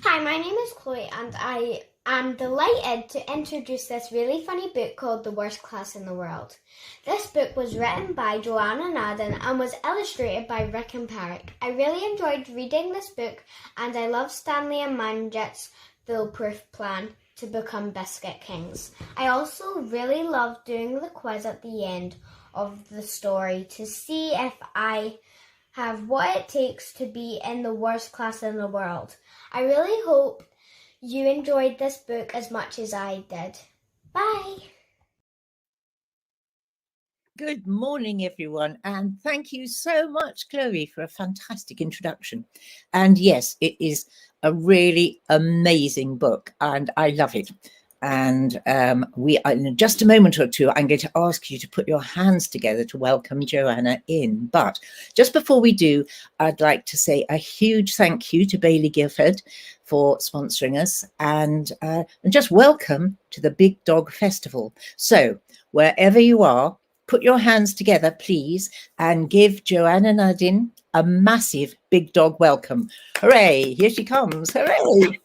Hi, my name is Chloe, and I am delighted to introduce this really funny book called The Worst Class in the World. This book was written by Joanna Nadin and was illustrated by Rick and Parrick. I really enjoyed reading this book, and I love Stanley and Manjit's foolproof plan to become Biscuit Kings. I also really loved doing the quiz at the end of the story to see if I have what it takes to be in the worst class in the world. I really hope you enjoyed this book as much as I did. Bye! Good morning, everyone, and thank you so much, Chloe, for a fantastic introduction. And yes, it is a really amazing book, and I love it. And in just a moment or two, I'm going to ask you to put your hands together to welcome Joanna in. But just before we do, I'd like to say a huge thank you to Bailey Gifford for sponsoring us, and just welcome to the Big Dog Festival. So wherever you are, put your hands together, please, and give Joanna Nadin a massive big dog welcome. Hooray, here she comes, hooray.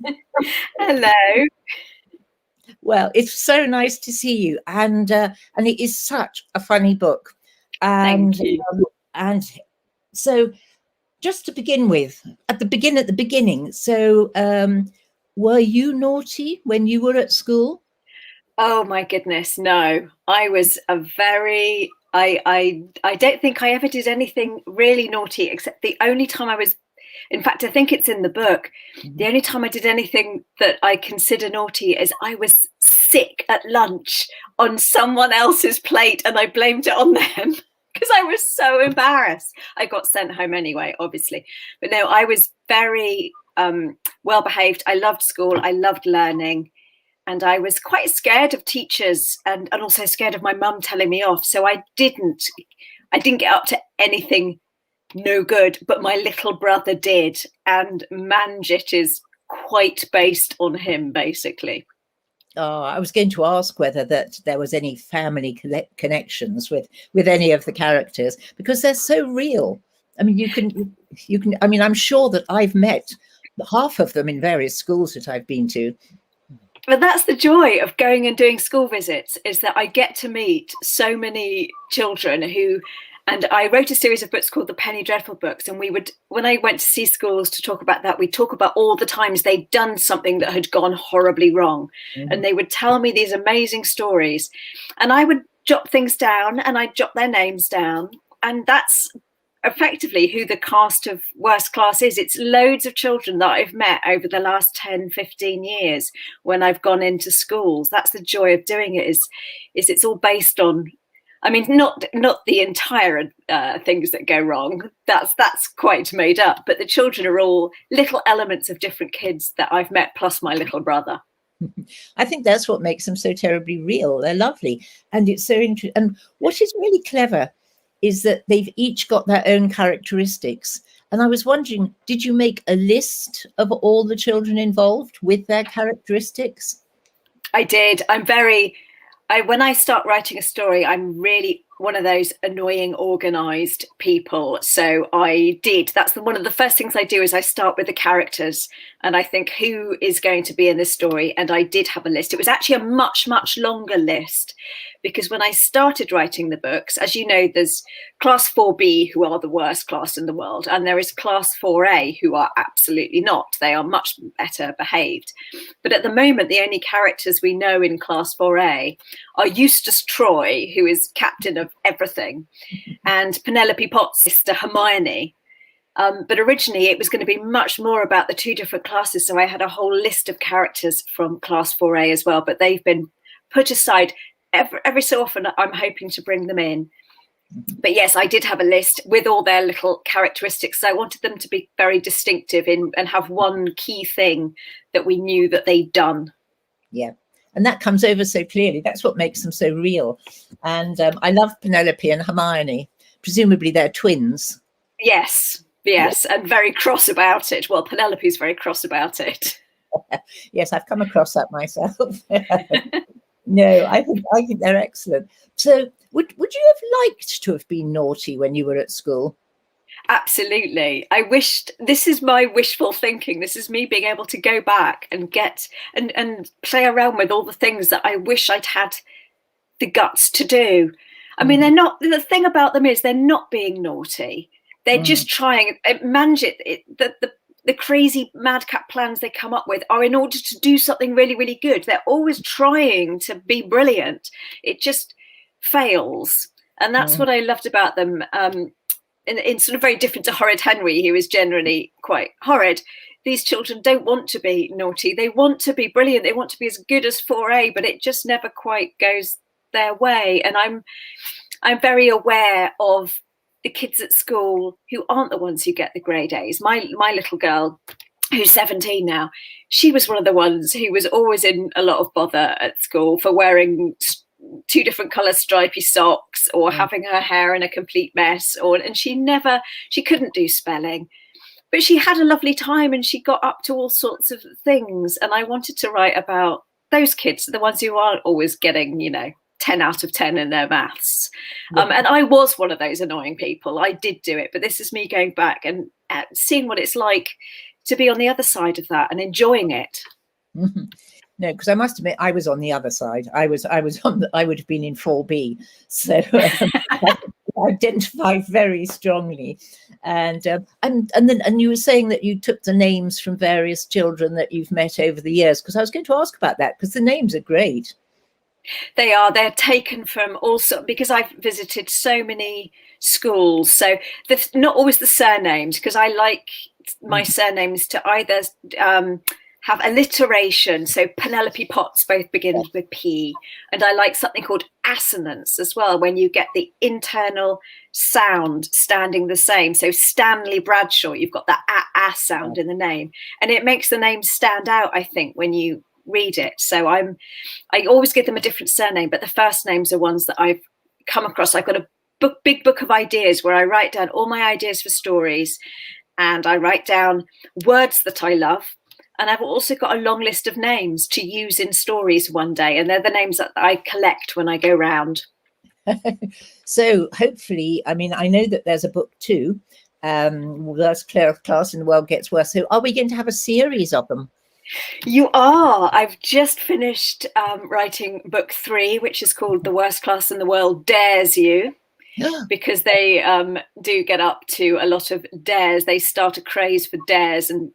Hello. Well, it's so nice to see you, and it is such a funny book. And, Thank you. And so, just to begin with, at the beginning. So, were you naughty when you were at school? Oh my goodness, no. I was a very. I don't think I ever did anything really naughty, except the only time I was. In fact, I think it's in the book. The only time I did anything that I consider naughty is I was sick at lunch on someone else's plate and I blamed it on them because I was so embarrassed. I got sent home anyway, obviously. But no, I was very well behaved. I loved school. I loved learning. And I was quite scared of teachers and also scared of my mum telling me off. So I didn't get up to anything no good, but my little brother did, and Manjit is quite based on him, basically. Oh, I was going to ask whether that there was any family connections with any of the characters, because they're so real. I mean, you can. I mean, I'm sure that I've met half of them in various schools that I've been to. But that's the joy of going and doing school visits, is that I get to meet so many children who. And I wrote a series of books called the Penny Dreadful books. And when I went to see schools to talk about that, we'd talk about all the times they'd done something that had gone horribly wrong. Mm-hmm. And they would tell me these amazing stories. And I would jot things down and I'd jot their names down. And that's effectively who the cast of Worst Class is. It's loads of children that I've met over the last 10, 15 years when I've gone into schools. That's the joy of doing it, is it's all based on, I mean, not the entire things that go wrong. That's quite made up. But the children are all little elements of different kids that I've met, plus my little brother. I think that's what makes them so terribly real. They're lovely, and it's so interesting. And what is really clever is that they've each got their own characteristics. And I was wondering, did you make a list of all the children involved with their characteristics? I did. When I start writing a story, I'm really one of those annoying organized people. So I did. That's one of the first things I do is I start with the characters and I think who is going to be in this story. And I did have a list. It was actually a much, much longer list because when I started writing the books, as you know, there's class 4B who are the worst class in the world. And there is class 4A who are absolutely not. They are much better behaved. But at the moment, the only characters we know in class 4A are Eustace Troy, who is captain of everything, and Penelope Potts' sister Hermione. But originally it was going to be much more about the two different classes. So I had a whole list of characters from class 4A as well, but they've been put aside. Every so often I'm hoping to bring them in. But yes, I did have a list with all their little characteristics. So I wanted them to be very distinctive and have one key thing that we knew that they'd done. Yeah. And that comes over so clearly. That's what makes them so real. And I love Penelope and Hermione. Presumably they're twins. Yes, and very cross about it. Well, Penelope's very cross about it. Yes, I've come across that myself. No, I think they're excellent. So would you have liked to have been naughty when you were at school? Absolutely. I wished, this is my wishful thinking. This is me being able to go back and get and play around with all the things that I wish I'd had the guts to do. I mean, they're not, the thing about them is they're not being naughty. They're just trying. Manjit, the crazy madcap plans they come up with are in order to do something really, really good. They're always trying to be brilliant. It just fails. And that's what I loved about them. In sort of very different to Horrid Henry, who is generally quite horrid. These children don't want to be naughty. They want to be brilliant. They want to be as good as 4A, but it just never quite goes their way. And I'm very aware of the kids at school who aren't the ones who get the grade A's. My little girl, who's 17 now, she was one of the ones who was always in a lot of bother at school for wearing 2 different colour stripy socks or having her hair in a complete mess, and she couldn't do spelling, but she had a lovely time and she got up to all sorts of things. And I wanted to write about those kids, the ones who aren't always getting 10 out of 10 in their maths. And I was one of those annoying people. I did do it, but this is me going back and seeing what it's like to be on the other side of that and enjoying it. No, because I must admit, I was on the other side. I would have been in 4B, so I identify very strongly. And you were saying that you took the names from various children that you've met over the years, because I was going to ask about that, because the names are great. They are. They're taken from also, because I've visited so many schools. So not always the surnames, because I like my surnames to either have alliteration. So Penelope Potts both begin with P. And I like something called assonance as well, when you get the internal sound standing the same. So Stanley Bradshaw, you've got that a sound in the name. And it makes the name stand out, I think, when you read it. So I always give them a different surname, but the first names are ones that I've come across. I've got a big book of ideas where I write down all my ideas for stories, and I write down words that I love. And I've also got a long list of names to use in stories one day, and they're the names that I collect when I go round. So hopefully, I mean, I know that there's a book too. Worst class in the world gets worse. So are we going to have a series of them? You are. I've just finished writing book 3, which is called The Worst Class in the World Dares You, because they do get up to a lot of dares. They start a craze for dares and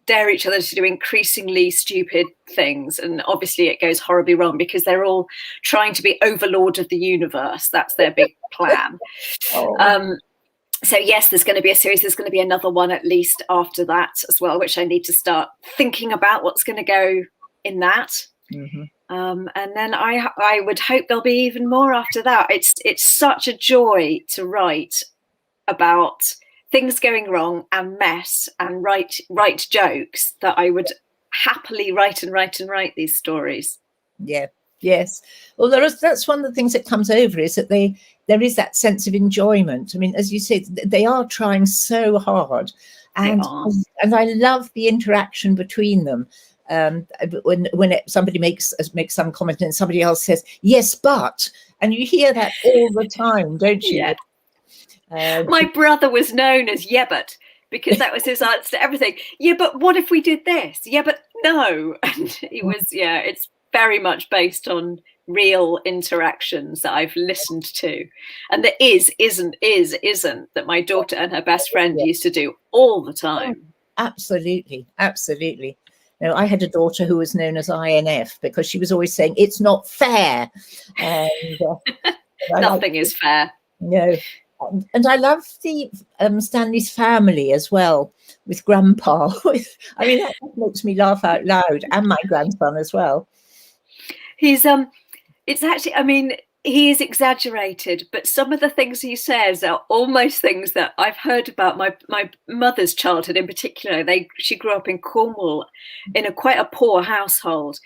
dare each other to do increasingly stupid things. And obviously it goes horribly wrong because they're all trying to be overlord of the universe. That's their big plan. So yes, there's going to be a series. There's going to be another one at least after that as well, which I need to start thinking about what's going to go in that. And then I would hope there'll be even more after that. It's such a joy to write about things going wrong and mess and write jokes that I would happily write these stories. Yeah. Yes. Well, that's one of the things that comes over, is that there is that sense of enjoyment. I mean, as you said, they are trying so hard, and I love the interaction between them. When somebody makes some comment and somebody else says, yes, but, and you hear that all the time, don't you? Yeah. My brother was known as Yebbert, because that was his answer to everything. Yeah, but what if we did this? Yeah, but no. And he was, it's very much based on real interactions that I've listened to. And the isn't that my daughter and her best friend used to do all the time. Absolutely. Absolutely. No, I had a daughter who was known as INF because she was always saying, it's not fair. And nothing is fair. No. And I love the Stanley's family as well, with Grandpa. I mean, that makes me laugh out loud, and my grandson as well. He's it's actually, I mean, he is exaggerated, but some of the things he says are almost things that I've heard about my mother's childhood in particular. She grew up in Cornwall in quite a poor household,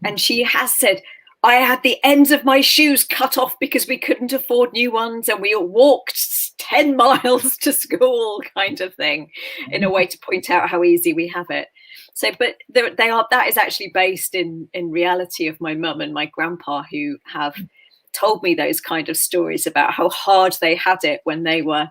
and she has said, I had the ends of my shoes cut off because we couldn't afford new ones, and we all walked 10 miles to school, kind of thing, in a way to point out how easy we have it. So, but that is actually based in reality of my mum and my grandpa, who have told me those kind of stories about how hard they had it when they were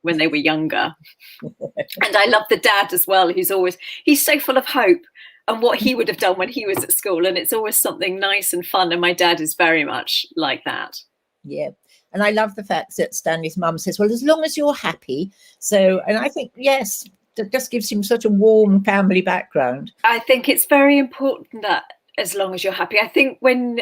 when they were younger. And I love the dad as well, he's so full of hope and what he would have done when he was at school. And it's always something nice and fun. And my dad is very much like that. Yeah. And I love the fact that Stanley's mum says, well, as long as you're happy. So, and I think, yes, that just gives him such a warm family background. I think it's very important that as long as you're happy. I think when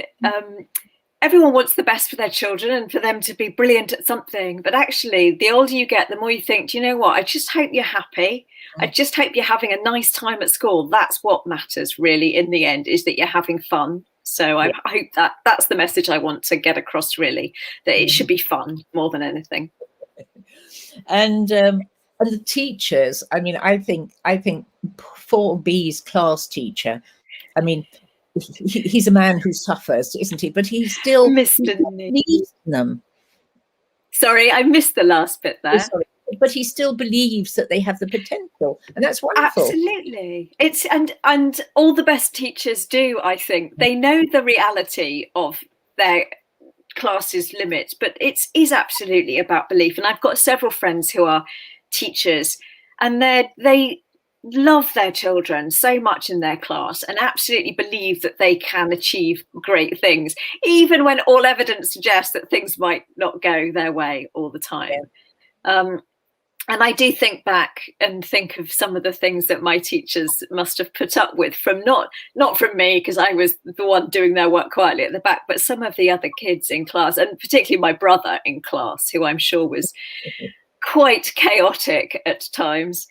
everyone wants the best for their children and for them to be brilliant at something, but actually the older you get, the more you think, do you know what, I just hope you're happy. I just hope you're having a nice time at school. That's what matters really in the end, is that you're having fun. So I hope that's the message I want to get across, really, that it should be fun more than anything. And the teachers, I mean, I think 4B's class teacher, I mean, he's a man who suffers, isn't he? But he still believes in them. Sorry, I missed the last bit there. Sorry. But he still believes that they have the potential, and that's wonderful. Absolutely, it's and all the best teachers do. I think they know the reality of their class's limits, but it is absolutely about belief. And I've got several friends who are teachers, and they love their children so much in their class and absolutely believe that they can achieve great things, even when all evidence suggests that things might not go their way all the time. And I do think back and think of some of the things that my teachers must have put up with, from not from me, because I was the one doing their work quietly at the back, but some of the other kids in class, and particularly my brother in class, who I'm sure was quite chaotic at times.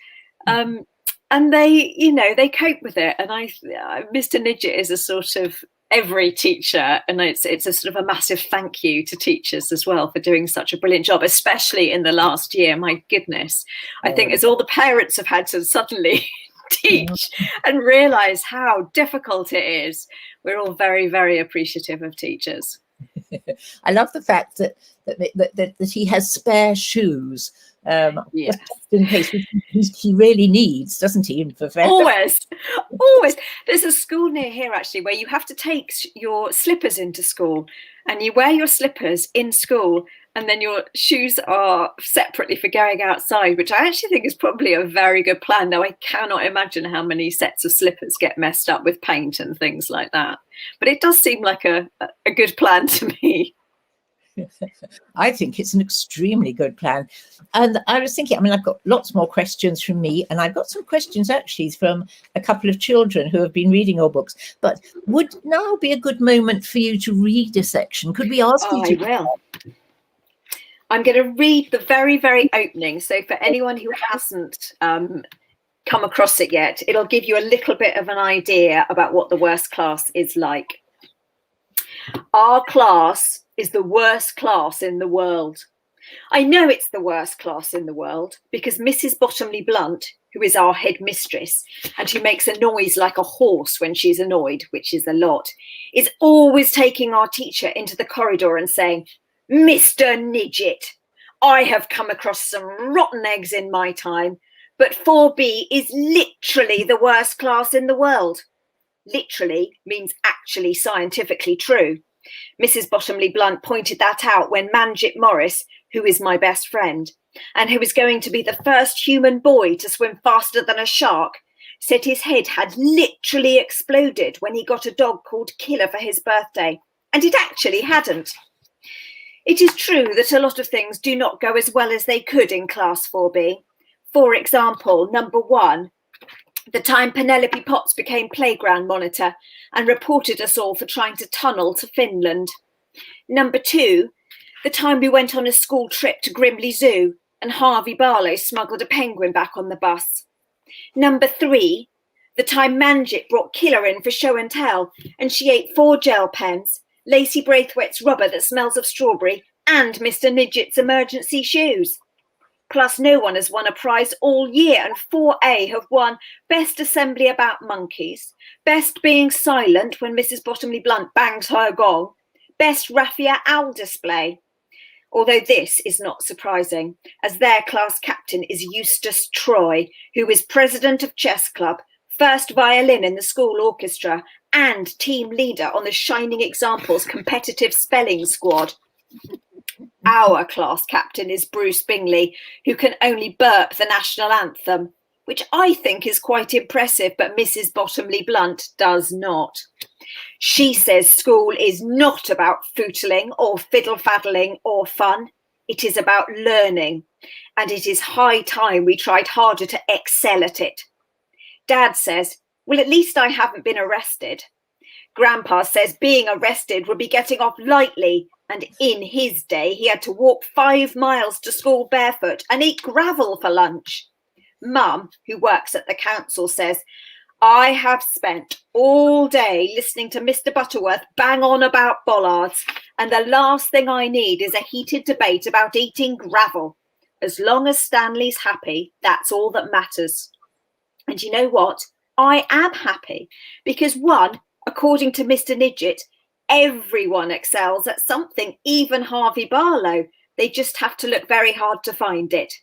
And they cope with it. And Mr. Nidget is a sort of every teacher, and it's a sort of a massive thank you to teachers as well for doing such a brilliant job, especially in the last year. My goodness, I think as all the parents have had to suddenly teach and realize how difficult it is, we're all very, very appreciative of teachers. I love the fact that he has spare shoes. Just in case he really needs, doesn't he? Always. There's a school near here actually where you have to take your slippers into school, and you wear your slippers in school, and then your shoes are separately for going outside, which I actually think is probably a very good plan. Now, I cannot imagine how many sets of slippers get messed up with paint and things like that, but it does seem like a good plan to me. I think it's an extremely good plan. And I was thinking, I mean, I've got lots more questions from me, and I've got some questions actually from a couple of children who have been reading your books. But would now be a good moment for you to read a section? Could we ask you to? I will. I'm going to read the very, very opening. So for anyone who hasn't come across it yet, it'll give you a little bit of an idea about what the worst class is like. Our class is the worst class in the world. I know it's the worst class in the world because Mrs. Bottomley-Blunt, who is our head mistress and who makes a noise like a horse when she's annoyed, which is a lot, is always taking our teacher into the corridor and saying, "Mr. Nidget, I have come across some rotten eggs in my time, but 4B is literally the worst class in the world." Literally means actually scientifically true. Mrs. Bottomley-Blunt pointed that out when Manjit Morris, who is my best friend, and who was going to be the first human boy to swim faster than a shark, said his head had literally exploded when he got a dog called Killer for his birthday, and it actually hadn't. It is true that a lot of things do not go as well as they could in Class 4B. For example, number 1, the time Penelope Potts became playground monitor and reported us all for trying to tunnel to Finland. Number 2, the time we went on a school trip to Grimley Zoo and Harvey Barlow smuggled a penguin back on the bus. Number 3, the time Manjit brought Killer in for show and tell and she ate 4 gel pens, Lacey Braithwaite's rubber that smells of strawberry, and Mr. Nidget's emergency shoes. Plus, no one has won a prize all year, and 4A have won Best Assembly About Monkeys, Best Being Silent when Mrs. Bottomley-Blunt bangs her gong, Best Raffia Owl Display. Although this is not surprising, as their class captain is Eustace Troy, who is president of chess club, first violin in the school orchestra, and team leader on the Shining Examples competitive spelling squad. our class captain is Bruce Bingley, who can only burp the national anthem, which I think is quite impressive, but Mrs. Bottomley-Blunt does not. She says school is not about footling or fiddle-faddling or fun. It is about learning, and it is high time we tried harder to excel at it. Dad says, well, at least I haven't been arrested. Grandpa says being arrested would be getting off lightly, and in his day he had to walk 5 miles to school barefoot and eat gravel for lunch. Mum, who works at the council, says, I have spent all day listening to Mr. Butterworth bang on about bollards, and the last thing I need is a heated debate about eating gravel. As long as Stanley's happy, that's all that matters. And you know what? I am happy because, one, according to Mr. Nidgett, everyone excels at something, even Harvey Barlow. They just have to look very hard to find it.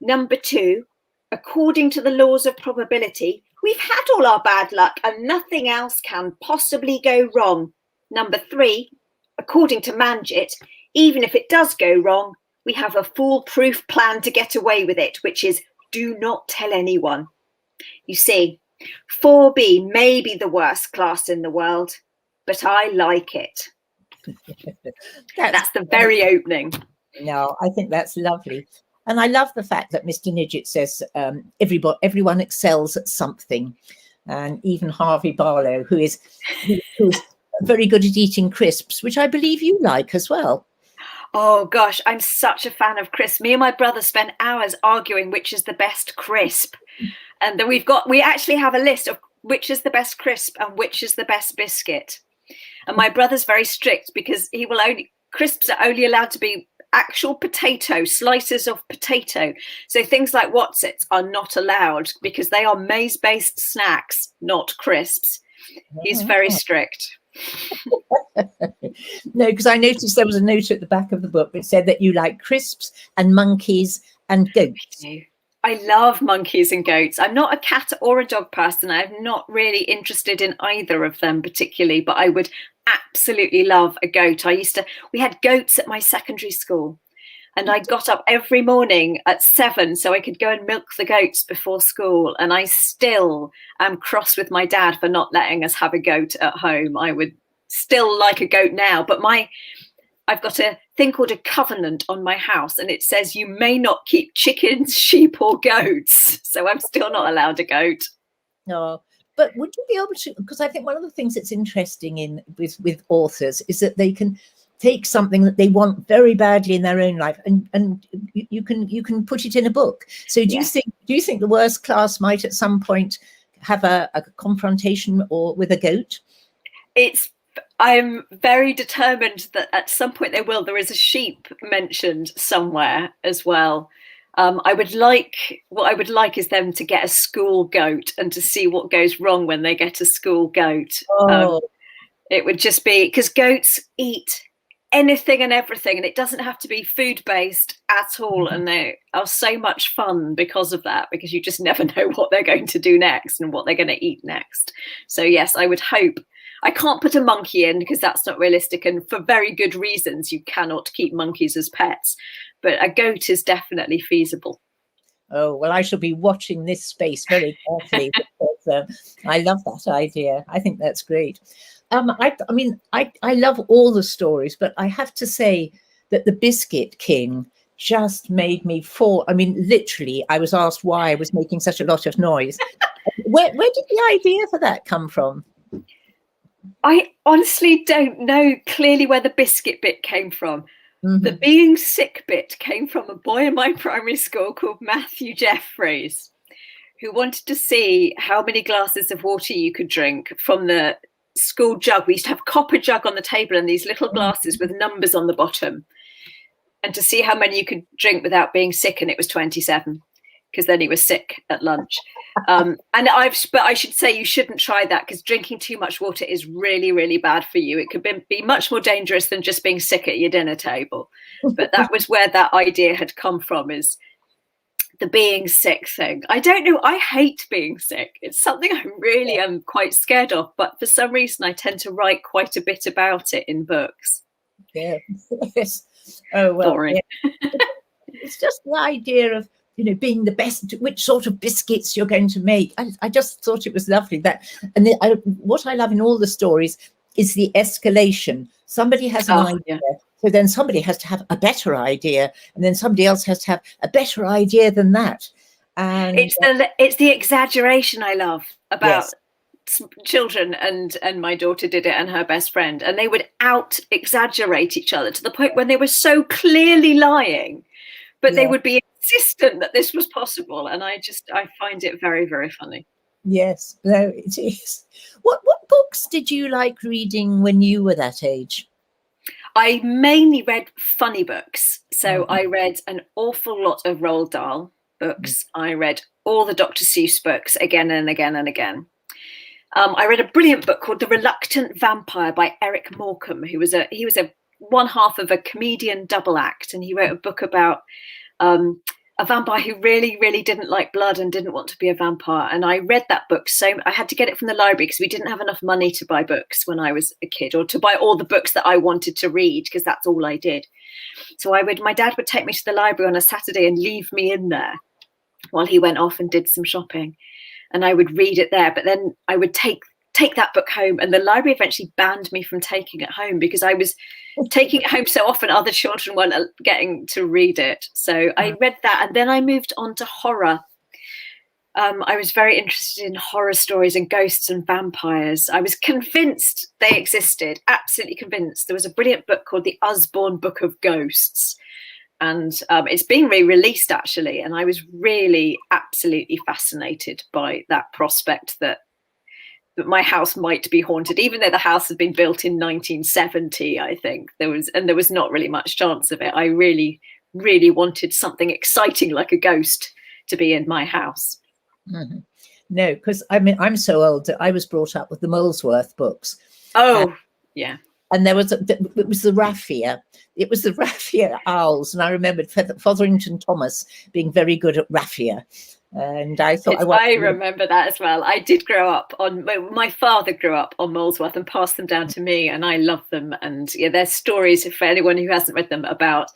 Number 2, according to the laws of probability, we've had all our bad luck and nothing else can possibly go wrong. Number 3, according to Manjit, even if it does go wrong, we have a foolproof plan to get away with it, which is do not tell anyone. You see, 4B may be the worst class in the world, but I like it. That's the very opening. No, I think that's lovely. And I love the fact that Mr. Nidgett says everyone excels at something. And even Harvey Barlow, who's very good at eating crisps, which I believe you like as well. Oh, gosh, I'm such a fan of crisps. Me and my brother spend hours arguing which is the best crisp. And then we actually have a list of which is the best crisp and which is the best biscuit. And my brother's very strict because crisps are only allowed to be actual potato, slices of potato. So things like Wotsits are not allowed because they are maize-based snacks, not crisps. He's very strict. No, because I noticed there was a note at the back of the book that said that you like crisps and monkeys and goats. I love monkeys and goats. I'm not a cat or a dog person. I'm not really interested in either of them particularly, but I would absolutely love a goat. We had goats at my secondary school, and I got up every morning at 7 so I could go and milk the goats before school. And I still am cross with my dad for not letting us have a goat at home. I would still like a goat now, but I've got a thing called a covenant on my house, and it says you may not keep chickens, sheep or goats. So I'm still not allowed a goat. No, but would you be able to, because I think one of the things that's interesting with authors is that they can take something that they want very badly in their own life and you can put it in a book. So do you think the worst class might at some point have a confrontation with a goat? I'm very determined that at some point they will. There is a sheep mentioned somewhere as well. What I would like is them to get a school goat and to see what goes wrong when they get a school goat. It would just be because goats eat anything and everything, and it doesn't have to be food based at all. And they are so much fun because of that, because you just never know what they're going to do next and what they're going to eat next. So yes, I would hope. I can't put a monkey in because that's not realistic, and for very good reasons you cannot keep monkeys as pets, but a goat is definitely feasible. Oh, well, I shall be watching this space very carefully because I love that idea. I think that's great. I love all the stories, but I have to say that the Biscuit King just made me fall. I mean, literally, I was asked why I was making such a lot of noise. Where did the idea for that come from? I honestly don't know clearly where the biscuit bit came from. The being sick bit came from a boy in my primary school called Matthew Jeffreys, who wanted to see how many glasses of water you could drink from the school jug. We used to have a copper jug on the table and these little glasses with numbers on the bottom, and to see how many you could drink without being sick. And it was 27, because then he was sick at lunch. But I should say you shouldn't try that, because drinking too much water is really, really bad for you. It could be much more dangerous than just being sick at your dinner table. But that was where that idea had come from, is the being sick thing. I don't know. I hate being sick. It's something I really am quite scared of. But for some reason, I tend to write quite a bit about it in books. Yeah. Yes. Oh, well, Boring. yeah. It's just the idea of, being the best, which sort of biscuits you're going to make. I just thought it was lovely that, and what I love in all the stories is the escalation. Somebody has an idea, Yeah. so then somebody has to have a better idea, and then somebody else has to have a better idea than that. And it's the exaggeration I love about children, and my daughter did it, and her best friend, and they would out exaggerate each other to the point when they were so clearly lying, but they would be insistent that this was possible, and I find it very, very funny. Yes, no, it is. What books did you like reading when you were that age? I mainly read funny books, so I read an awful lot of Roald Dahl books. I read all the Dr. Seuss books again and again and again. I read a brilliant book called The Reluctant Vampire by Eric Morecambe, he was a one half of a comedian double act, and he wrote a book about a vampire who really, really didn't like blood and didn't want to be a vampire. And I read that book, so I had to get it from the library because we didn't have enough money to buy books when I was a kid, or to buy all the books that I wanted to read, because that's all I did. So my dad would take me to the library on a Saturday and leave me in there while he went off and did some shopping, and I would read it there. But then I would take that book home, and the library eventually banned me from taking it home because I was taking it home so often other children weren't getting to read it. So I read that, and then I moved on to horror. I was very interested in horror stories and ghosts and vampires. I was convinced they existed, absolutely convinced. There was a brilliant book called The Usborne Book of Ghosts, and it's been re-released actually, and I was really absolutely fascinated by that prospect that my house might be haunted, even though the house had been built in 1970. I think there was not really much chance of it. I really, really wanted something exciting like a ghost to be in my house. Mm-hmm. No, because I'm so old that I was brought up with the Molesworth books. Oh, yeah. And it was the raffia. It was the raffia owls, and I remembered Fotherington Thomas being very good at raffia. And I thought I remember that as well. I did grow up on, my father grew up on Molesworth and passed them down to me, and I love them. And yeah, there's stories for anyone who hasn't read them about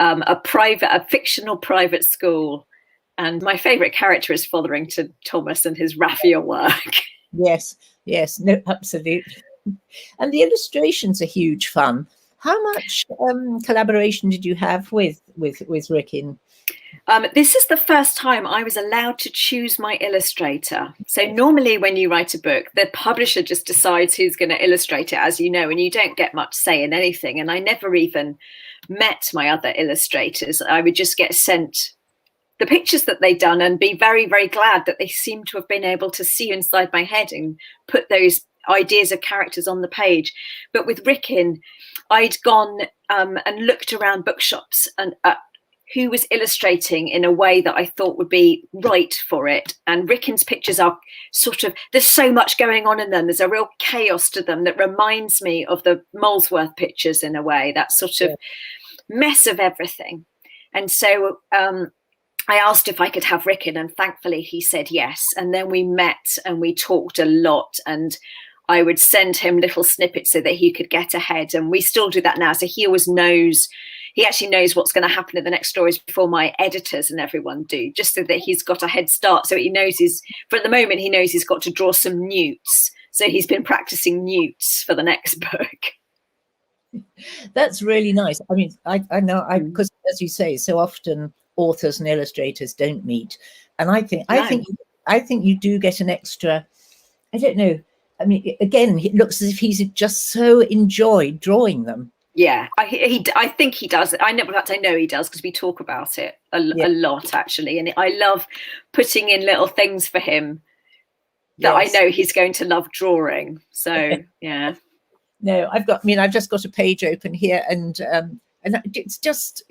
a fictional private school. And my favourite character is Fotherington Thomas and his raffia work. Yes, no, absolutely. And the illustrations are huge fun. How much collaboration did you have with Ricken? This is the first time I was allowed to choose my illustrator. So normally when you write a book, the publisher just decides who's going to illustrate it, as you know, and you don't get much say in anything. And I never even met my other illustrators. I would just get sent the pictures that they'd done and be very, very glad that they seemed to have been able to see inside my head and put those ideas of characters on the page. But with Ricken, I'd gone and looked around bookshops and who was illustrating in a way that I thought would be right for it. And Ricken's pictures are sort of, there's so much going on in them. There's a real chaos to them that reminds me of the Molesworth pictures in a way, that sort of mess of everything. And so I asked if I could have Ricken, and thankfully he said yes. And then we met and we talked a lot, and I would send him little snippets so that he could get ahead. And we still do that now. So he always knows, he actually knows what's going to happen in the next stories before my editors and everyone do, just so that he's got a head start. So he knows for the moment, he knows he's got to draw some newts. So he's been practicing newts for the next book. That's really nice. I mean, I know, because as you say, so often authors and illustrators don't meet. And I think you do get an extra, I don't know. I mean, again, it looks as if he's just so enjoyed drawing them. Yeah, I think he does. I know he does, because we talk about it a lot, actually. And I love putting in little things for him that I know he's going to love drawing. So, yeah. No, I've just got a page open here, and it's just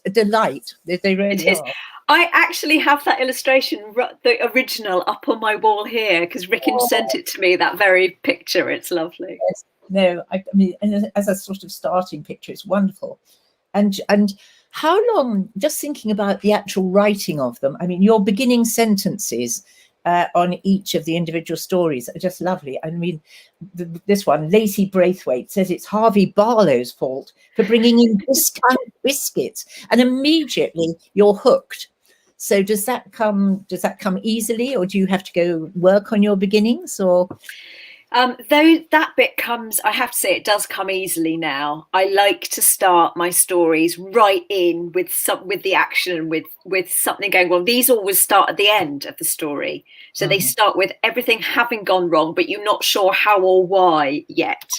a delight. They really are. I actually have that illustration, the original, up on my wall here, because Ricken sent it to me, that very picture. It's lovely. Yes. No, I mean, and as a sort of starting picture, it's wonderful. And how long, just thinking about the actual writing of them, I mean, your beginning sentences, on each of the individual stories are just lovely. I mean, this one, Lacey Braithwaite, says it's Harvey Barlow's fault for bringing in discount biscuits, and immediately you're hooked. So does that come easily, or do you have to go work on your beginnings? Or though that bit comes, I have to say, it does come easily now. I like to start my stories right in with the action, with something going on. These always start at the end of the story, so they start with everything having gone wrong, but you're not sure how or why yet.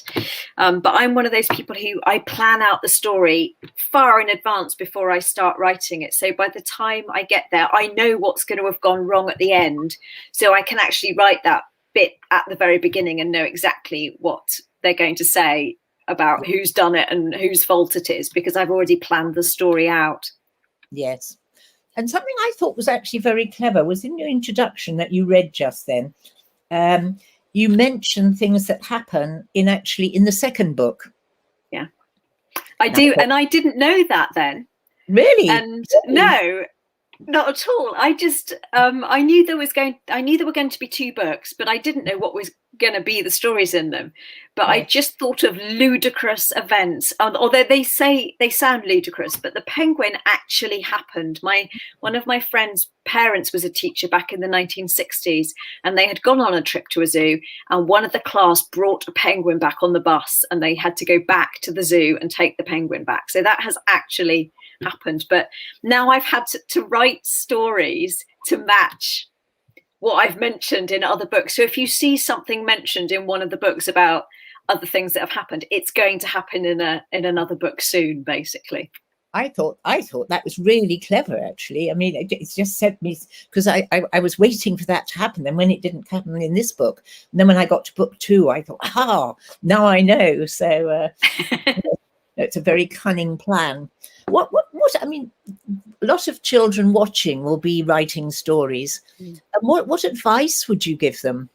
But I'm one of those people who I plan out the story far in advance before I start writing it. So by the time I get there, I know what's going to have gone wrong at the end, so I can actually write that bit at the very beginning and know exactly what they're going to say about who's done it and whose fault it is, because I've already planned the story out. Yes. And something I thought was actually very clever was in your introduction that you read just then. You mentioned things that happen in the second book. Yeah, I do. And I didn't know that then. Really? And no, not at all. I just I knew there were going to be 2 books, but I didn't know what was going to be the stories in them. But I just thought of ludicrous events, although they sound ludicrous, but the penguin actually happened. One of my friend's parents was a teacher back in the 1960s, and they had gone on a trip to a zoo, and one of the class brought a penguin back on the bus, and they had to go back to the zoo and take the penguin back. So that has actually happened. But now I've had to write stories to match what I've mentioned in other books. So if you see something mentioned in one of the books about other things that have happened, it's going to happen in another book soon, basically. I thought that was really clever, actually. I mean, it just sent me, because I was waiting for that to happen. And when it didn't happen in this book, and then when I got to book 2, I thought, now I know. So it's a very cunning plan. What I mean, a lot of children watching will be writing stories. And what advice would you give them?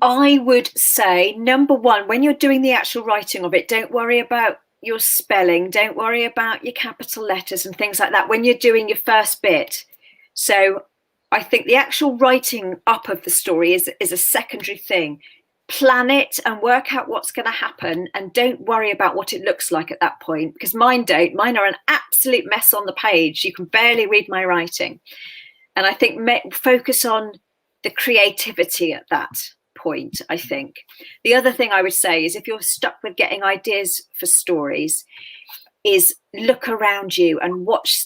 I would say, number one, when you're doing the actual writing of it, don't worry about your spelling, don't worry about your capital letters and things like that when you're doing your first bit. So I think the actual writing up of the story is a secondary thing. Plan it and work out what's going to happen, and don't worry about what it looks like at that point, because mine are an absolute mess on the page. You can barely read my writing. And I think focus on the creativity at that point. I think the other thing I would say is, if you're stuck with getting ideas for stories, is look around you and watch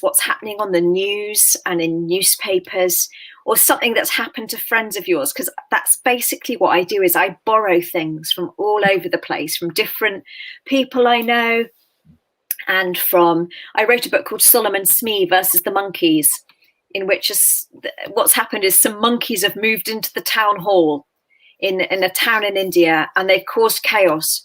what's happening on the news and in newspapers, or something that's happened to friends of yours, because that's basically what I do. Is I borrow things from all over the place, from different people I know, and I wrote a book called Solomon Smee versus the Monkeys, in which what's happened is some monkeys have moved into the town hall in a town in India, and they've caused chaos.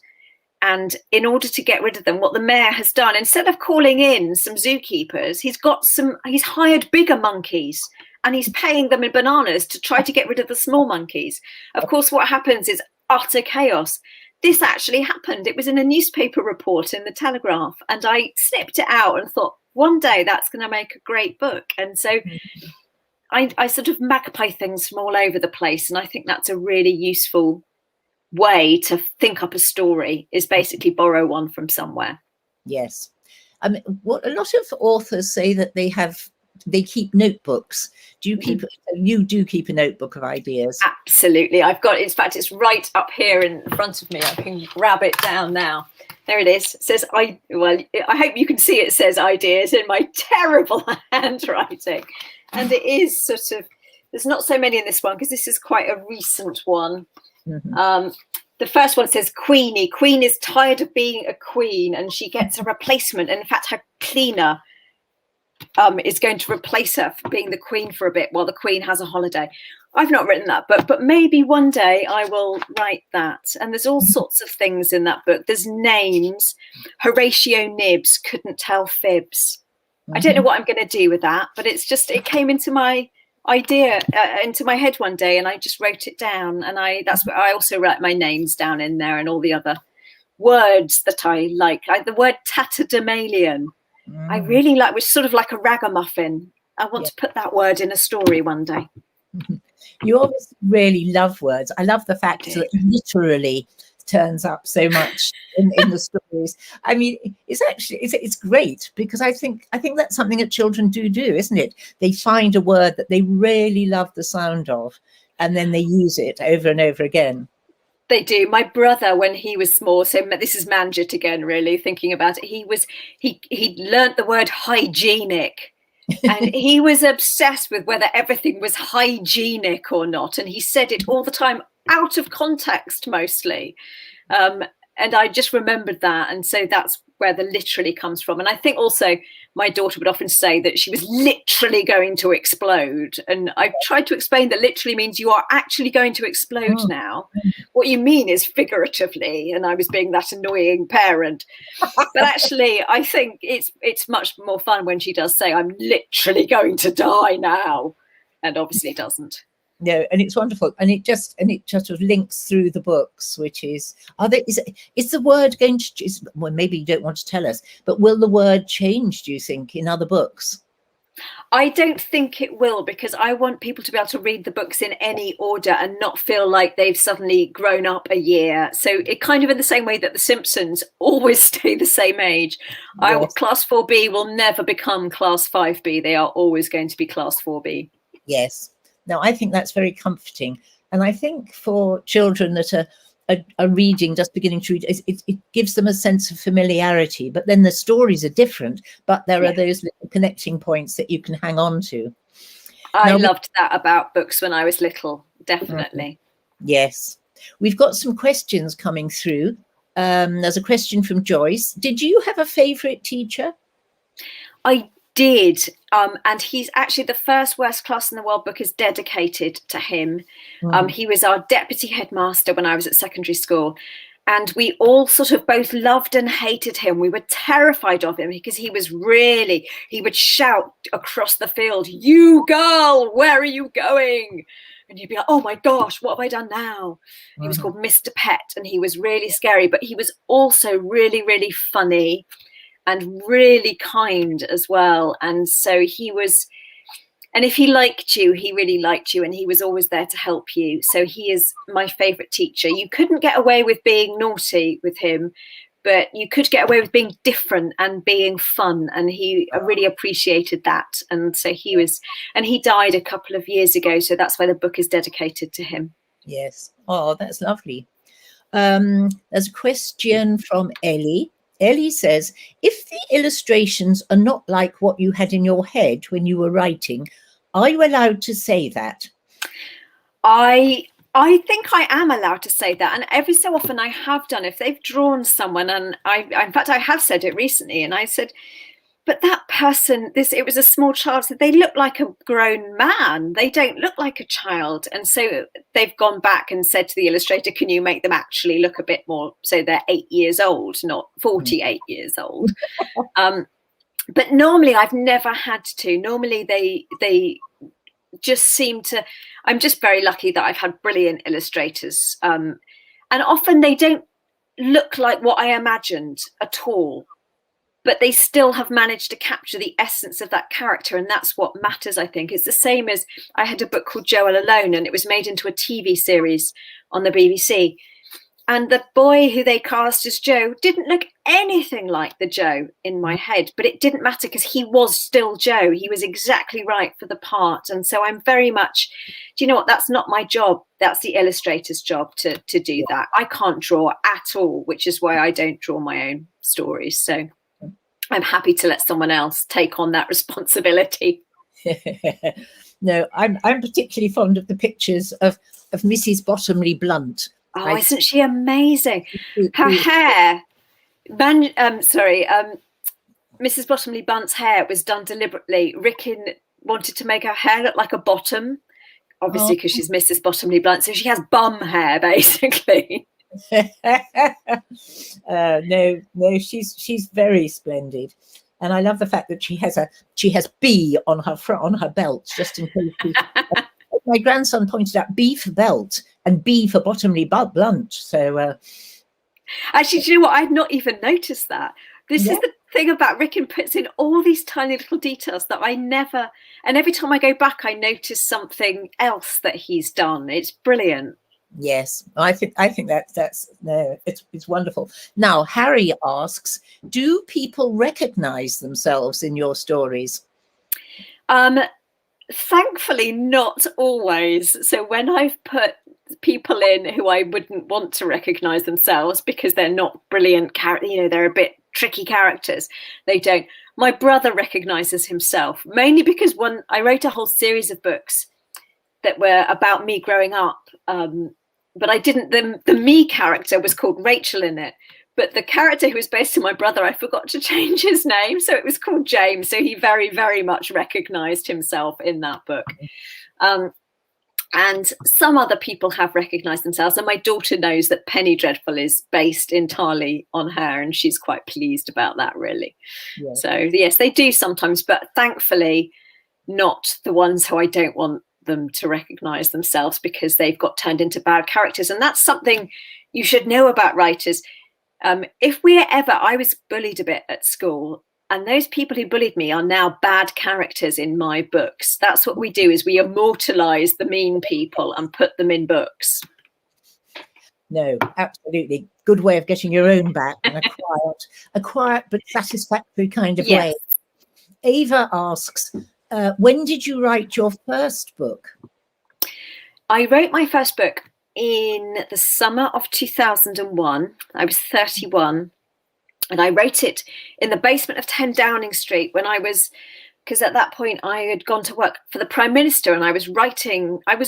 And in order to get rid of them, what the mayor has done, instead of calling in some zookeepers, he's hired bigger monkeys, and he's paying them in bananas to try to get rid of the small monkeys. Of course, what happens is utter chaos. This actually happened. It was in a newspaper report in the Telegraph, and I snipped it out and thought, one day that's going to make a great book. And so I sort of magpie things from all over the place, and I think that's a really useful way to think up a story, is basically borrow one from somewhere. Yes. I mean, what a lot of authors say that they keep notebooks. Do you keep you do keep a notebook of ideas? Absolutely. I've got, in fact, it's right up here in front of me. I can grab it down now. There it is. It says, I hope you can see it says ideas in my terrible handwriting. And it is sort of, there's not so many in this one because this is quite a recent one. The first one says Queenie. Queen is tired of being a queen and she gets a replacement. And in fact, her cleaner is going to replace her for being the queen for a bit while the queen has a holiday. I've not written that book, but maybe one day I will write that. And there's all sorts of things in that book. There's names. Horatio Nibbs couldn't tell fibs. I don't know what I'm going to do with that, but it's just, it came into my idea, into my head one day, and I just wrote it down. And that's where I also write my names down in there and all the other words that I like the word tatterdemalion. I really like, which is sort of like a ragamuffin. I want to put that word in a story one day. You always really love words. I love the fact that literally turns up so much in the stories. I mean, it's great, because I think that's something that children do, isn't it? They find a word that they really love the sound of, and then they use it over and over again. They do. My brother, when he was small, so this is Manjit again, really thinking about it. He learnt the word hygienic, and he was obsessed with whether everything was hygienic or not. And he said it all the time, out of context mostly. And I just remembered that. And so that's where the literally comes from. And I think also my daughter would often say that she was literally going to explode. And I tried to explain that literally means you are actually going to explode now. What you mean is figuratively. And I was being that annoying parent. But actually, I think it's much more fun when she does say, I'm literally going to die now. And obviously doesn't. No, and it's wonderful, and it just sort of links through the books, which is, is the word going to, well, maybe you don't want to tell us, but will the word change, do you think, in other books? I don't think it will, because I want people to be able to read the books in any order and not feel like they've suddenly grown up a year. So it kind of in the same way that The Simpsons always stay the same age. Yes. Class 4B will never become Class 5B. They are always going to be Class 4B. Yes. Now, I think that's very comforting. And I think for children that are reading, just beginning to read, it gives them a sense of familiarity. But then the stories are different, but there are those little connecting points that you can hang on to. I loved that about books when I was little, definitely. Yes. We've got some questions coming through. There's a question from Joyce. Did you have a favourite teacher? I did, and he's actually the first Worst Class in the World book is dedicated to him. He was our deputy headmaster when I was at secondary school, and we all sort of both loved and hated him. We were terrified of him because he would shout across the field, "You girl, where are you going?" And you'd be like, oh my gosh, what have I done now? He was called Mr. Pet, and he was really scary, but he was also really, really funny and really kind as well. And so he was, and if he liked you, he really liked you, and he was always there to help you. So he is my favourite teacher. You couldn't get away with being naughty with him, but you could get away with being different and being fun. And he really appreciated that. And so he was, and he died a couple of years ago. So that's why the book is dedicated to him. Yes. Oh, that's lovely. There's a question from Ellie. Ellie says, if the illustrations are not like what you had in your head when you were writing, are you allowed to say that? I think I am allowed to say that. And every so often I have done, if they've drawn someone, and in fact, I have said it recently, and I said, but that person, it was a small child, so they look like a grown man. They don't look like a child. And so they've gone back and said to the illustrator, can you make them actually look a bit more, so they're 8 years old, not 48 years old. But normally I've never had to. Normally they just seem to, I'm just very lucky that I've had brilliant illustrators. And often they don't look like what I imagined at all, but they still have managed to capture the essence of that character. And that's what matters, I think. It's the same as I had a book called Joe All Alone, and it was made into a TV series on the BBC. And the boy who they cast as Joe didn't look anything like the Joe in my head, but it didn't matter because he was still Joe. He was exactly right for the part. And so I'm very much, do you know what? That's not my job. That's the illustrator's job to do that. I can't draw at all, which is why I don't draw my own stories. So I'm happy to let someone else take on that responsibility. No, I'm particularly fond of the pictures of Mrs. Bottomley-Blunt. Oh, isn't she amazing? Her hair, Mrs. Bottomley-Blunt's hair was done deliberately. Rickon wanted to make her hair look like a bottom, obviously because she's Mrs. Bottomley-Blunt, so she has bum hair basically. No, she's very splendid, and I love the fact that she has B on her belt, just in case. My grandson pointed out B for belt and B for Bottomley-Blunt. So actually, do you know what? I'd not even noticed that. This is thing about Rickon puts in all these tiny little details that I never, and every time I go back, I notice something else that he's done. It's brilliant. Yes, I think that's no, it's wonderful. Now, Harry asks, do people recognize themselves in your stories? Thankfully, not always. So when I've put people in who I wouldn't want to recognize themselves because they're not brilliant characters, you know, they're a bit tricky characters, they don't. My brother recognizes himself, mainly because I wrote a whole series of books that were about me growing up. But I didn't, the me character was called Rachel in it. But the character who was based on my brother, I forgot to change his name. So it was called James. So he very, very much recognized himself in that book. And some other people have recognized themselves. And my daughter knows that Penny Dreadful is based entirely on her. And she's quite pleased about that, really. Yeah. So, yes, they do sometimes. But thankfully, not the ones who I don't want them to recognize themselves because they've got turned into bad characters. And that's something you should know about writers. I was bullied a bit at school, and those people who bullied me are now bad characters in my books. That's what we do, is we immortalize the mean people and put them in books. No, absolutely. Good way of getting your own back in a quiet but satisfactory kind of way. Ava asks, when did you write your first book? I wrote my first book in the summer of 2001. I was 31, and I wrote it in the basement of 10 Downing Street because at that point I had gone to work for the Prime Minister, and I was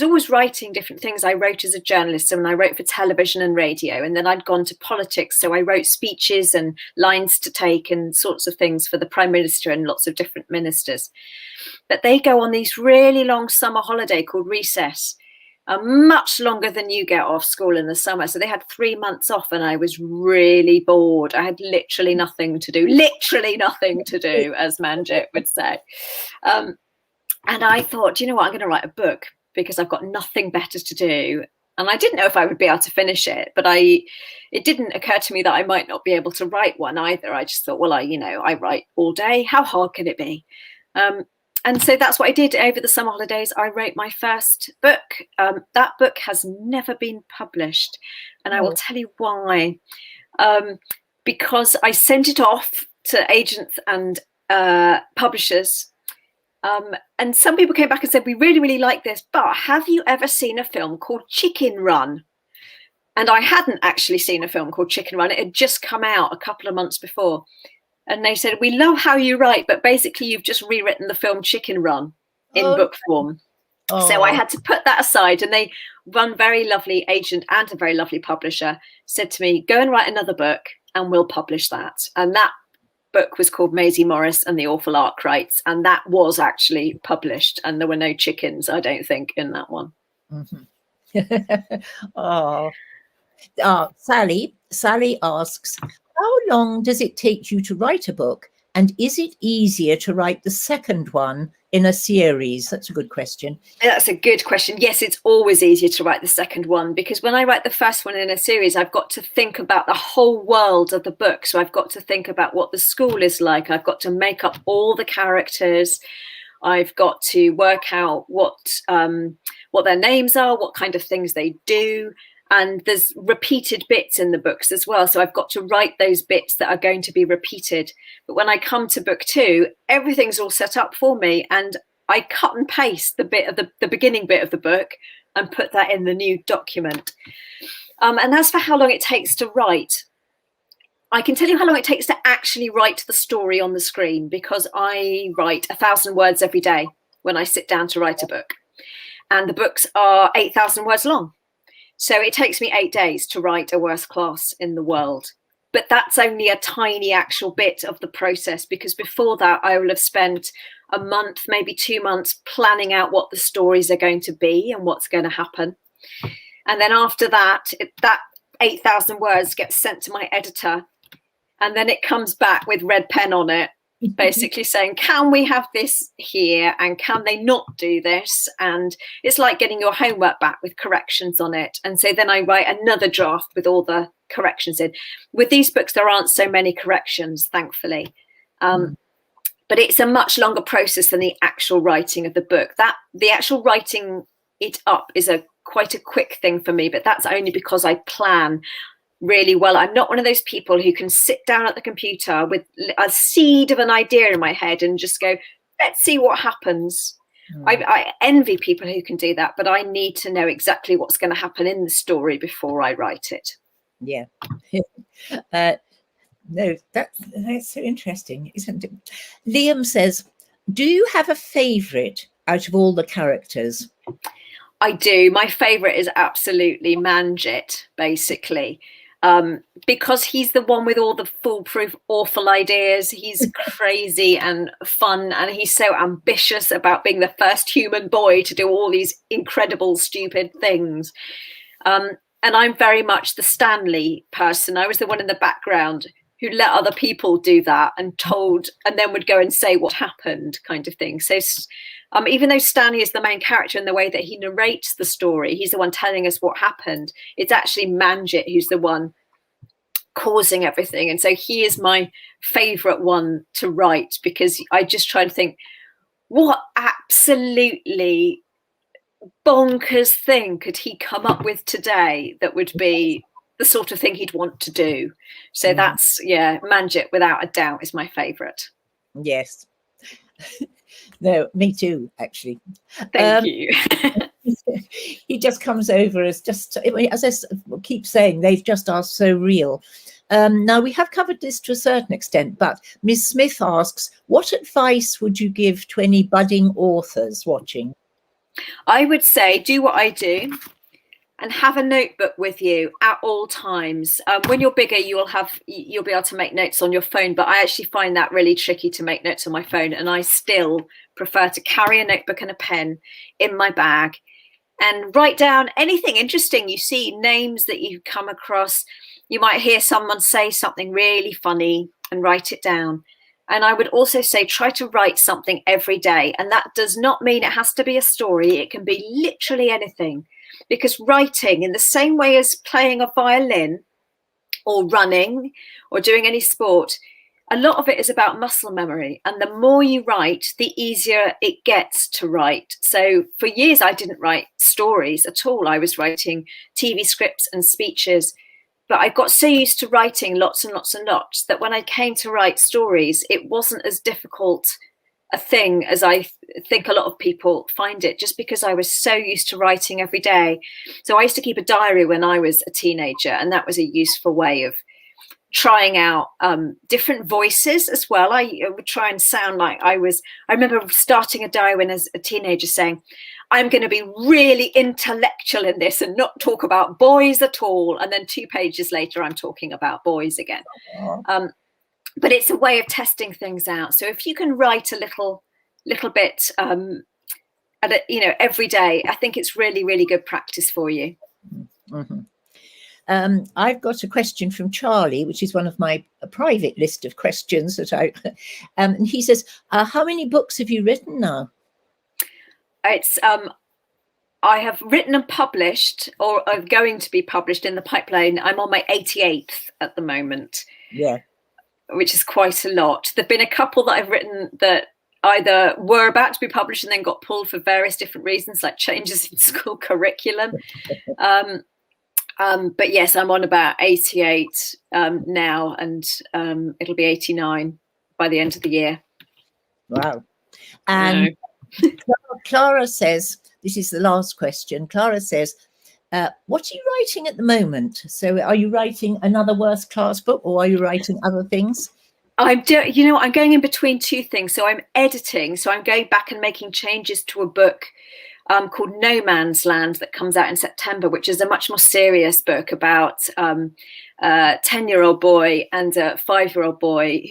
always writing different things. I wrote as a journalist, and I wrote for television and radio, and then I'd gone to politics. So I wrote speeches and lines to take and sorts of things for the Prime Minister and lots of different ministers. But they go on these really long summer holiday called recess, much longer than you get off school in the summer. So they had 3 months off, and I was really bored. I had literally nothing to do, as Manjit would say. And I thought, you know what, I'm going to write a book because I've got nothing better to do. And I didn't know if I would be able to finish it, but it didn't occur to me that I might not be able to write one either. I just thought, well, I write all day. How hard can it be? And so that's what I did over the summer holidays. I wrote my first book. That book has never been published. And I will tell you why. Because I sent it off to agents and publishers. And some people came back and said, we really, really like this, but have you ever seen a film called Chicken Run? And I hadn't actually seen a film called Chicken Run. It had just come out a couple of months before. And they said, we love how you write, but basically you've just rewritten the film Chicken Run in book form. Oh. So I had to put that aside. And they, one very lovely agent and a very lovely publisher, said to me, go and write another book and we'll publish that. And that book was called Maisie Morris and the Awful Arkwrights. And that was actually published. And there were no chickens, I don't think, in that one. Mm-hmm. Sally asks, how long does it take you to write a book? And is it easier to write the second one in a series? That's a good question. That's a good question. Yes, it's always easier to write the second one, because when I write the first one in a series, I've got to think about the whole world of the book. So I've got to think about what the school is like. I've got to make up all the characters. I've got to work out what their names are, what kind of things they do. And there's repeated bits in the books as well. So I've got to write those bits that are going to be repeated. But when I come to book 2, everything's all set up for me. And I cut and paste the bit of the beginning bit of the book and put that in the new document. And as for how long it takes to write, I can tell you how long it takes to actually write the story on the screen, because I write 1,000 words every day when I sit down to write a book. And the books are 8,000 words long. So it takes me 8 days to write A Worst Class in the World. But that's only a tiny actual bit of the process, because before that, I will have spent a month, maybe 2 months, planning out what the stories are going to be and what's going to happen. And then after that, that 8,000 words gets sent to my editor. And then it comes back with red pen on it, basically saying, can we have this here? And can they not do this? And it's like getting your homework back with corrections on it. And so then I write another draft with all the corrections in. With these books, there aren't so many corrections, thankfully. But it's a much longer process than the actual writing of the book. That the actual writing it up is quite a quick thing for me, but that's only because I plan really well. I'm not one of those people who can sit down at the computer with a seed of an idea in my head and just go, let's see what happens. I envy people who can do that, but I need to know exactly what's going to happen in the story before I write it. Yeah. No, that's so interesting, isn't it? Liam says, do you have a favourite out of all the characters? I do. My favourite is absolutely Manjit, basically. Because he's the one with all the foolproof, awful ideas. He's crazy and fun, and he's so ambitious about being the first human boy to do all these incredible, stupid things. And I'm very much the Stanley person. I was the one in the background who let other people do that and then would go and say what happened, kind of thing. So even though Stanley is the main character in the way that he narrates the story, he's the one telling us what happened. It's actually Manjit who's the one causing everything. And so he is my favorite one to write, because I just try to think, what absolutely bonkers thing could he come up with today that would be the sort of thing he'd want to do. So that's, Manjit without a doubt is my favorite. Yes. No, me too, actually. Thank you. He just comes over as just, as I keep saying, they've just are so real. Now, we have covered this to a certain extent, but Ms. Smith asks, what advice would you give to any budding authors watching? I would say do what I do and have a notebook with you at all times. When you're bigger, you'll be able to make notes on your phone, but I actually find that really tricky to make notes on my phone, and I still prefer to carry a notebook and a pen in my bag and write down anything interesting you see, names that you come across. You might hear someone say something really funny and write it down. And I would also say try to write something every day. And that does not mean it has to be a story. It can be literally anything. Because writing, in the same way as playing a violin or running or doing any sport, a lot of it is about muscle memory. And the more you write, the easier it gets to write. So for years, I didn't write stories at all. I was writing TV scripts and speeches. But I got so used to writing lots and lots and lots that when I came to write stories, it wasn't as difficult a thing as I think a lot of people find it, just because I was so used to writing every day. So I used to keep a diary when I was a teenager, and that was a useful way of trying out different voices as well. I would try and sound like I remember starting a diary when I was a teenager saying, I'm going to be really intellectual in this and not talk about boys at all. And then 2 pages later, I'm talking about boys again. But it's a way of testing things out. So if you can write a little bit every day, I think it's really, really good practice for you. Mm-hmm. I've got a question from Charlie, which is one of my private list of questions that and he says, how many books have you written now? It's I have written and published, or are going to be published in the pipeline. I'm on my 88th at the moment. Yeah. Which is quite a lot. There've been a couple that I've written that either were about to be published and then got pulled for various different reasons, like changes in school curriculum. But yes, I'm on about 88 now, and it'll be 89 by the end of the year. Wow. And Clara says, this is the last question. Clara says, what are you writing at the moment? So are you writing another worst class book, or are you writing other things? I'm going in between 2 things. So I'm editing. So I'm going back and making changes to a book called No Man's Land that comes out in September, which is a much more serious book about a 10-year-old boy and a 5-year-old boy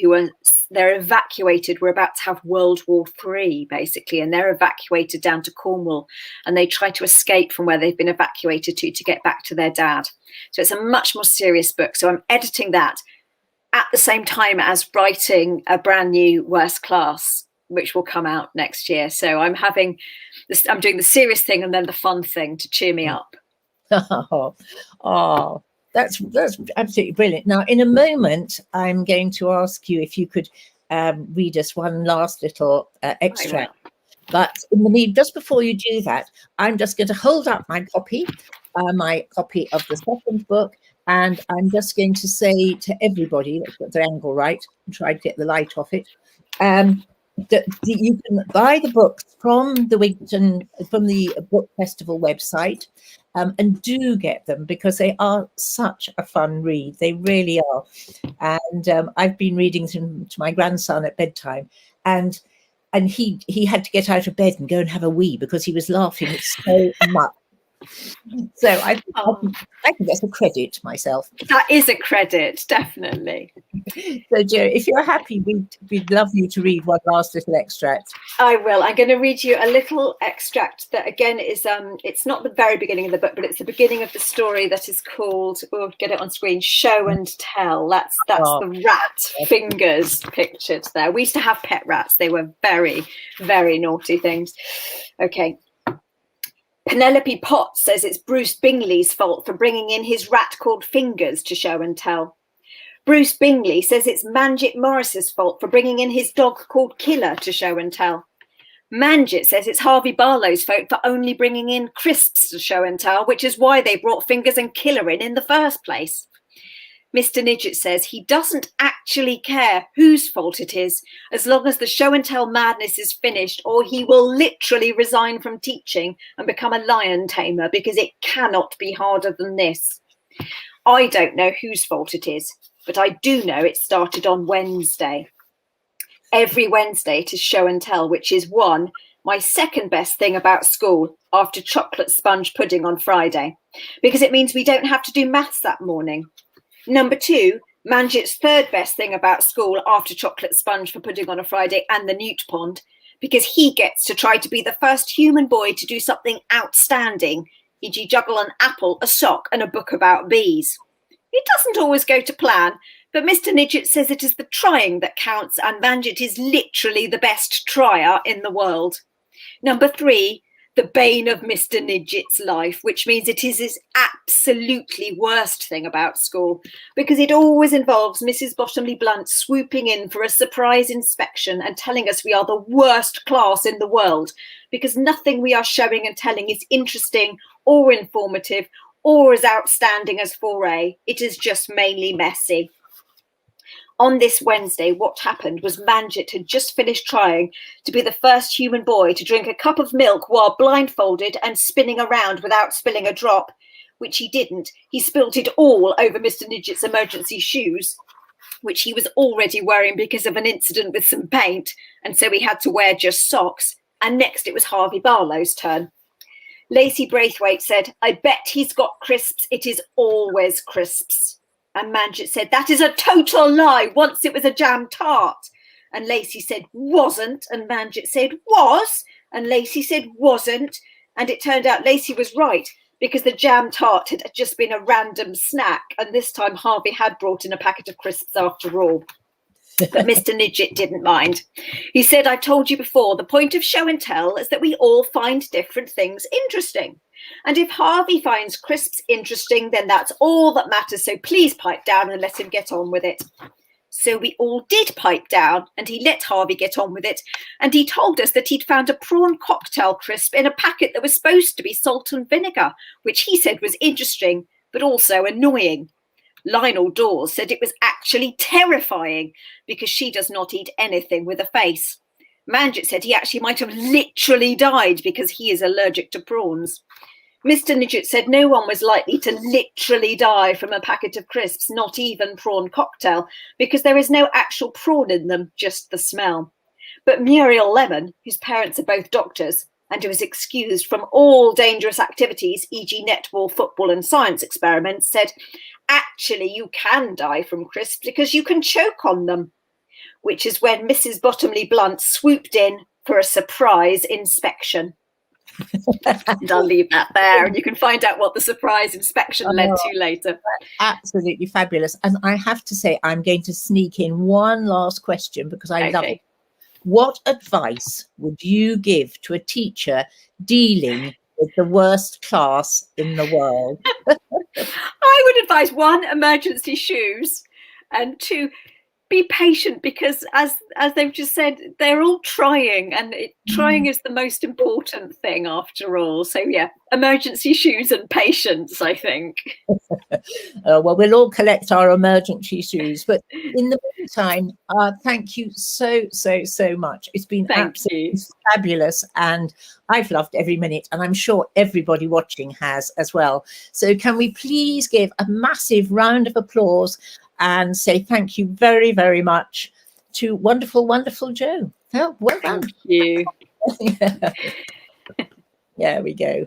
they're evacuated. We're about to have World War III, basically, and they're evacuated down to Cornwall, and they try to escape from where they've been evacuated to get back to their dad. So it's a much more serious book. So I'm editing that at the same time as writing a brand new Worst Class, which will come out next year. So I'm doing the serious thing and then the fun thing to cheer me up. Oh, that's absolutely brilliant. Now, in a moment, I'm going to ask you if you could read us one last little extract. But in the mean, just before you do that, I'm just going to hold up my copy of the second book, and I'm just going to say to everybody, let's get the angle right and try to get the light off it, that you can buy the books from the Book Festival website, and do get them, because they are such a fun read. They really are. And I've been reading them to my grandson at bedtime, and he had to get out of bed and go and have a wee because he was laughing so much. So I think that's a credit to myself. That is a credit, definitely. So, Jo, if you're happy, we'd love you to read one last little extract. I will. I'm going to read you a little extract that, again, is it's not the very beginning of the book, but it's the beginning of the story that is called, we'll get it on screen, Show and Tell. That's the rat fingers pictured there. We used to have pet rats. They were very, very naughty things. Okay. Penelope Potts says it's Bruce Bingley's fault for bringing in his rat called Fingers to show and tell. Bruce Bingley says it's Manjit Morris's fault for bringing in his dog called Killer to show and tell. Manjit says it's Harvey Barlow's fault for only bringing in Crisps to show and tell, which is why they brought Fingers and Killer in the first place. Mr. Nidget says he doesn't actually care whose fault it is, as long as the show and tell madness is finished, or he will literally resign from teaching and become a lion tamer, because it cannot be harder than this. I don't know whose fault it is, but I do know it started on Wednesday. Every Wednesday it is show and tell, which is my second best thing about school after chocolate sponge pudding on Friday, because it means we don't have to do maths that morning. Number 2, Manjit's third best thing about school after chocolate sponge for pudding on a Friday and the newt pond, because he gets to try to be the first human boy to do something outstanding, e.g. juggle an apple, a sock and a book about bees. It doesn't always go to plan, but Mr. Nidget says it is the trying that counts, and Manjit is literally the best trier in the world. Number 3, the bane of Mr. Nidget's life, which means it is his absolutely worst thing about school, because it always involves Mrs. Bottomley-Blunt swooping in for a surprise inspection and telling us we are the worst class in the world, because nothing we are showing and telling is interesting or informative or as outstanding as 4A. It is just mainly messy. On this Wednesday, what happened was Manjit had just finished trying to be the first human boy to drink a cup of milk while blindfolded and spinning around without spilling a drop, which he didn't. He spilt it all over Mr. Nidget's emergency shoes, which he was already wearing because of an incident with some paint, and so he had to wear just socks. And next it was Harvey Barlow's turn. Lacey Braithwaite said, "I bet he's got crisps. It is always crisps." And Manjit said, "That is a total lie. Once it was a jam tart." And Lacey said, "Wasn't." And Manjit said, "Was." And Lacey said, "Wasn't." And it turned out Lacey was right, because the jam tart had just been a random snack. And this time Harvey had brought in a packet of crisps after all. But Mr. Nidget didn't mind. He said, "I've told you before, the point of show and tell is that we all find different things interesting. And if Harvey finds crisps interesting, then that's all that matters. So please pipe down and let him get on with it." So we all did pipe down, and he let Harvey get on with it. And he told us that he'd found a prawn cocktail crisp in a packet that was supposed to be salt and vinegar, which he said was interesting, but also annoying. Lionel Dawes said it was actually terrifying, because she does not eat anything with a face. Manjit said he actually might have literally died because he is allergic to prawns. Mr. Nidget said no one was likely to literally die from a packet of crisps, not even prawn cocktail, because there is no actual prawn in them, just the smell. But Muriel Lemon, whose parents are both doctors, and who was excused from all dangerous activities, e.g. netball, football and science experiments, said, "Actually, you can die from crisps because you can choke on them," which is when Mrs. Bottomley-Blunt swooped in for a surprise inspection. And I'll leave that there, and you can find out what the surprise inspection led to later. Absolutely fabulous. And I have to say, I'm going to sneak in one last question, because I love it. What advice would you give to a teacher dealing with the worst class in the world? I would advise 1, emergency shoes, and 2, be patient, because as they've just said, they're all trying, and trying is the most important thing after all. So yeah, emergency shoes and patience, I think. Well, we'll all collect our emergency shoes, but in the meantime, thank you so much. It's been absolutely fabulous, and I've loved every minute, and I'm sure everybody watching has as well. So can we please give a massive round of applause and say thank you very, very much to wonderful Jo. Oh, well done. Thank you. Yeah. There we go.